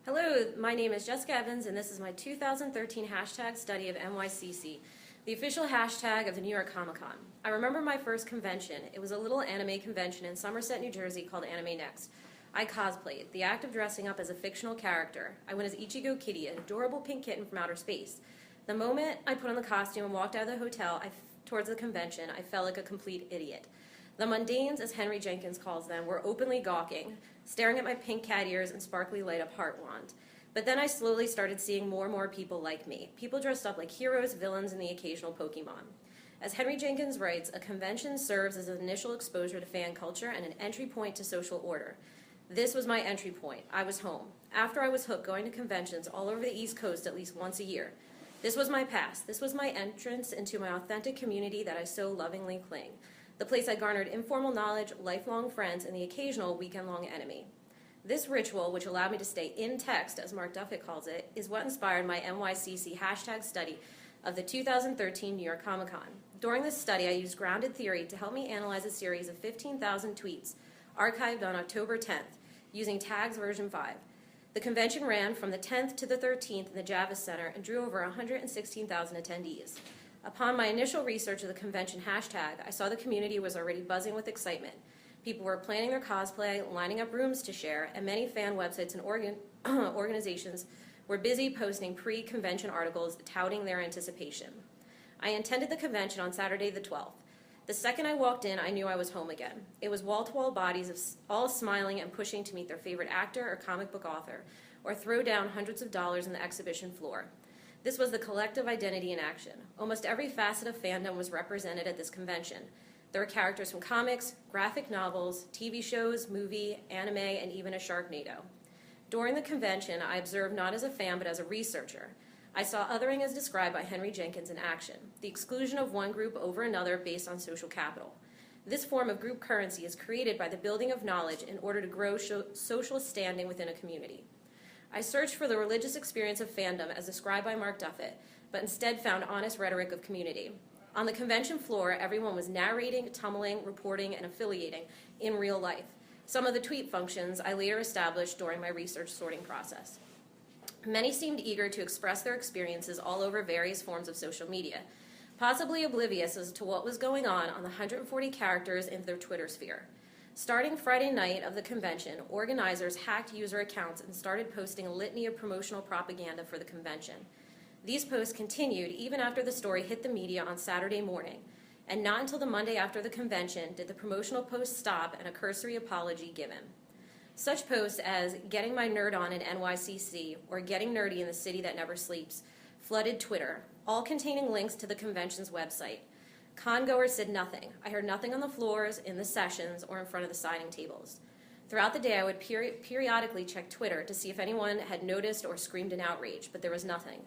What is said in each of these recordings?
Hello, my name is Jessica Evans, and this is my 2013 hashtag study of NYCC, the official hashtag of the New York Comic Con. I remember my first convention. It was a little anime convention in Somerset, New Jersey called Anime Next. I cosplayed, the act of dressing up as a fictional character. I went as Ichigo Kitty, an adorable pink kitten from outer space. The moment I put on the costume and walked out of the hotel towards the convention, I felt like a complete idiot. The mundanes, as Henry Jenkins calls them, were openly gawking, staring at my pink cat ears and sparkly light-up heart wand. But then I slowly started seeing more and more people like me, people dressed up like heroes, villains, and the occasional Pokemon. As Henry Jenkins writes, a convention serves as an initial exposure to fan culture and an entry point to social order. This was my entry point. I was home. After I was hooked going to conventions all over the East Coast at least once a year. This was my past. This was my entrance into my authentic community that I so lovingly cling. The place I garnered informal knowledge, lifelong friends, and the occasional weekend-long enemy. This ritual, which allowed me to stay in text, as Mark Duffett calls it, is what inspired my NYCC hashtag study of the 2013 New York Comic Con. During this study, I used grounded theory to help me analyze a series of 15,000 tweets archived on October 10th, using tags version 5. The convention ran from the 10th to the 13th in the Javits Center and drew over 116,000 attendees. Upon my initial research of the convention hashtag, I saw the community was already buzzing with excitement. People were planning their cosplay, lining up rooms to share, and many fan websites and organizations were busy posting pre-convention articles touting their anticipation. I attended the convention on Saturday the 12th. The second I walked in, I knew I was home again. It was wall-to-wall bodies all smiling and pushing to meet their favorite actor or comic book author, or throw down hundreds of dollars on the exhibition floor. This was the collective identity in action. Almost every facet of fandom was represented at this convention. There were characters from comics, graphic novels, TV shows, movie, anime, and even a Sharknado. During the convention, I observed not as a fan but as a researcher. I saw othering as described by Henry Jenkins in action, the exclusion of one group over another based on social capital. This form of group currency is created by the building of knowledge in order to grow social standing within a community. I searched for the religious experience of fandom as described by Mark Duffett, but instead found honest rhetoric of community. On the convention floor, everyone was narrating, tumbling, reporting, and affiliating in real life. Some of the tweet functions I later established during my research sorting process. Many seemed eager to express their experiences all over various forms of social media, possibly oblivious as to what was going on the 140 characters in their Twitter sphere. Starting Friday night of the convention, organizers hacked user accounts and started posting a litany of promotional propaganda for the convention. These posts continued even after the story hit the media on Saturday morning, and not until the Monday after the convention did the promotional posts stop and a cursory apology given. Such posts as "Getting my nerd on in NYCC" or "Getting nerdy in the city that never sleeps" flooded Twitter, all containing links to the convention's website. Con-goers said nothing. I heard nothing on the floors, in the sessions, or in front of the signing tables. Throughout the day, I would periodically check Twitter to see if anyone had noticed or screamed in outrage, but there was nothing.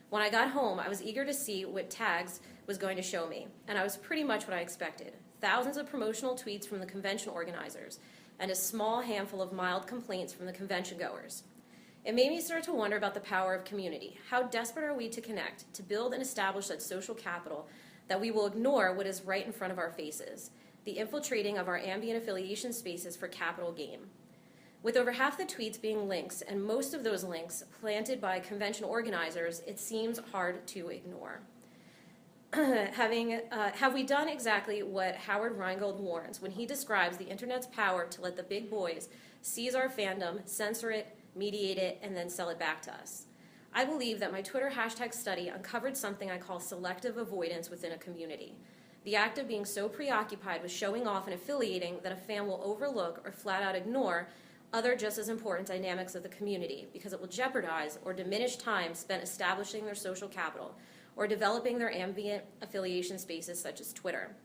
When I got home, I was eager to see what tags was going to show me, and I was pretty much what I expected. Thousands of promotional tweets from the convention organizers, and a small handful of mild complaints from the convention goers. It made me start to wonder about the power of community. How desperate are we to connect, to build and establish that social capital that we will ignore what is right in front of our faces, the infiltrating of our ambient affiliation spaces for capital gain. With over half the tweets being links, and most of those links planted by convention organizers, it seems hard to ignore. Have we done exactly what Howard Rheingold warns when he describes the internet's power to let the big boys seize our fandom, censor it, mediate it, and then sell it back to us? I believe that my Twitter hashtag study uncovered something I call selective avoidance within a community. The act of being so preoccupied with showing off and affiliating that a fan will overlook or flat out ignore other just as important dynamics of the community because it will jeopardize or diminish time spent establishing their social capital or developing their ambient affiliation spaces such as Twitter.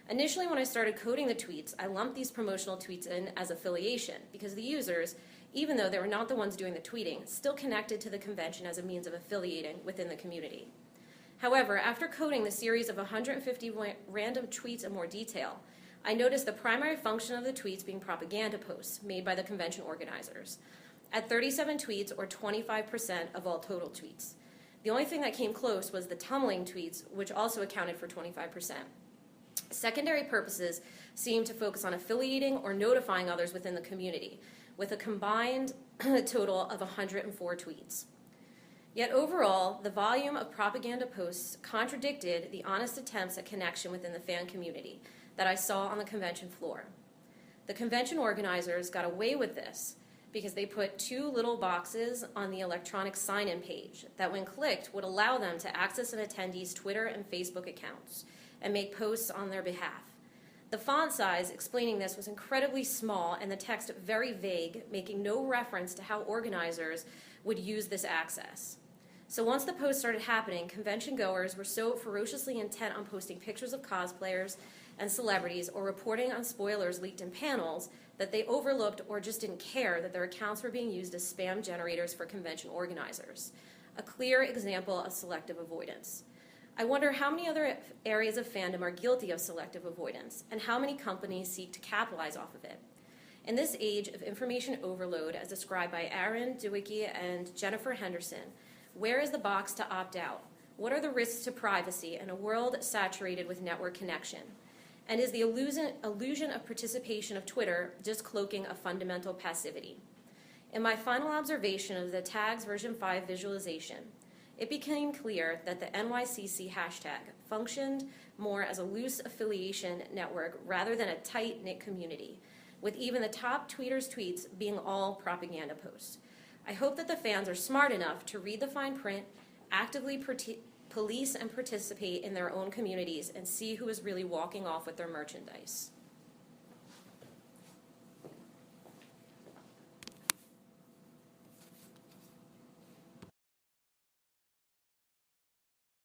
Initially, when I started coding the tweets, I lumped these promotional tweets in as affiliation because the users, even though they were not the ones doing the tweeting, still connected to the convention as a means of affiliating within the community. However, after coding the series of 150 random tweets in more detail, I noticed the primary function of the tweets being propaganda posts made by the convention organizers, at 37 tweets or 25% of all total tweets. The only thing that came close was the tumbling tweets, which also accounted for 25%. Secondary purposes seem to focus on affiliating or notifying others within the community, with a combined total of 104 tweets. Yet overall, the volume of propaganda posts contradicted the honest attempts at connection within the fan community that I saw on the convention floor. The convention organizers got away with this because they put two little boxes on the electronic sign-in page that, when clicked, would allow them to access an attendee's Twitter and Facebook accounts and make posts on their behalf. The font size explaining this was incredibly small and the text very vague, making no reference to how organizers would use this access. So once the posts started happening, convention goers were so ferociously intent on posting pictures of cosplayers and celebrities or reporting on spoilers leaked in panels that they overlooked or just didn't care that their accounts were being used as spam generators for convention organizers. A clear example of selective avoidance. I wonder how many other areas of fandom are guilty of selective avoidance and how many companies seek to capitalize off of it. In this age of information overload, as described by Aaron Dewicki and Jennifer Henderson, where is the box to opt out? What are the risks to privacy in a world saturated with network connection? And is the illusion of participation of Twitter just cloaking a fundamental passivity? In my final observation of the tags version 5 visualization, it became clear that the NYCC hashtag functioned more as a loose affiliation network rather than a tight-knit community, with even the top tweeters' tweets being all propaganda posts. I hope that the fans are smart enough to read the fine print, actively police and participate in their own communities, and see who is really walking off with their merchandise.